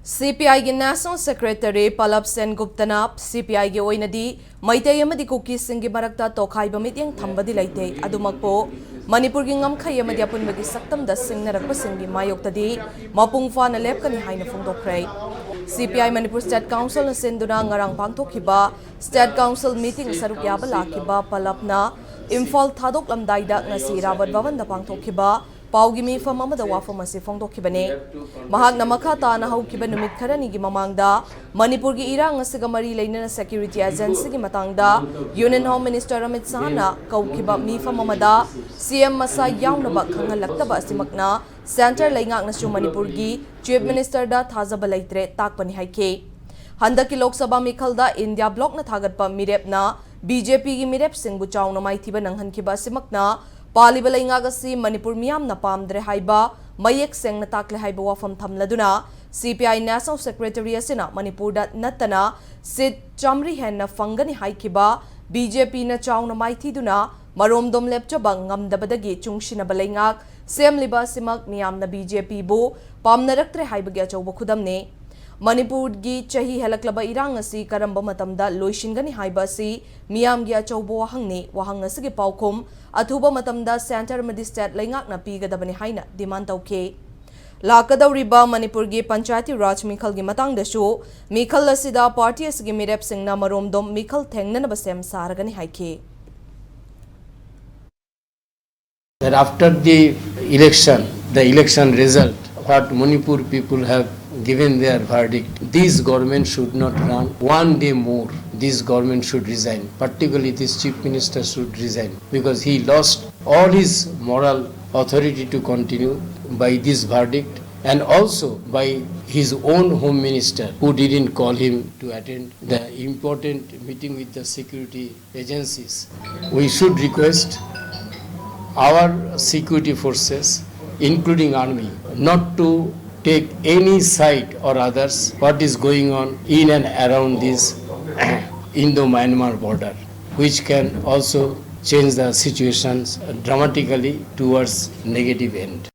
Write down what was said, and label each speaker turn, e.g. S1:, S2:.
S1: CPI gi National Secretary Palap Guptana CPI gi oinadi maitai amadi kuki singi marakta tokhai bamit yang thambadi laite adumakpo Manipur gi ngamkhai amadi apunbagi saktam da singnarakpa singi mayoktadi mapung fana lepkani haina phongdokkhrai CPI Manipur State Council na senduna ngarang pangthokhiba State Council meeting saruk yaba lakiba Palapna Imphal thadok lamdaida ngasi rawat bhavan da pangthokhiba Paugi mi fam amada wafam asi phongdokhibane mahakna makha tana haukiba numit kharani gi mamangda Manipur gi irang asiga mari leinana security agency gi matangda Union Home Minister Amit Sahana kaukiba mi fam amada CM masa yaunaba khangalakta asimakna center leingak nasu Manipur gi Chief Minister da thajaba leitre takpani haike handaki Lok Sabha mikhalda India block na thagatpa mirepna BJP gi mirep singbu chauna maithiba nanghankiba asimakna Paliba laingagasi Manipur miyam na pamdre haiba mayek seng na takle haiba wafam thamladuna CPI National Secretary asina Manipur da natana sit chamri hen na fangani haikiba BJP na chauna maithiduna maromdom lepchaba ngamdabadagi chungshina balaingak semliba simak miyam na BJP bu pamnaraktre haibagi achauba khudamne Manipur gi chahi helaklaba irang asi karamba matamda loishingani haiba si miyam gi achauba wahangni wahang asigi paukhum athuba matamda center madi state laingak na pigadabani haina demand tauke lakadawriba Manipur gi panchayati raj mikhal gi matang dasu mikhal asida party asigi mirep singna maromdom mikhal thengnana basem saragani haike
S2: that after the election result what Manipur people have given their verdict, this government should not run one day more. This government should resign, particularly this chief minister should resign because he lost all his moral authority to continue by this verdict and also by his own home minister who didn't call him to attend the important meeting with the security agencies. We should request our security forces, including army, not to take any side or others what is going on in and around this Indo-Myanmar border, which can also change the situations dramatically towards negative end.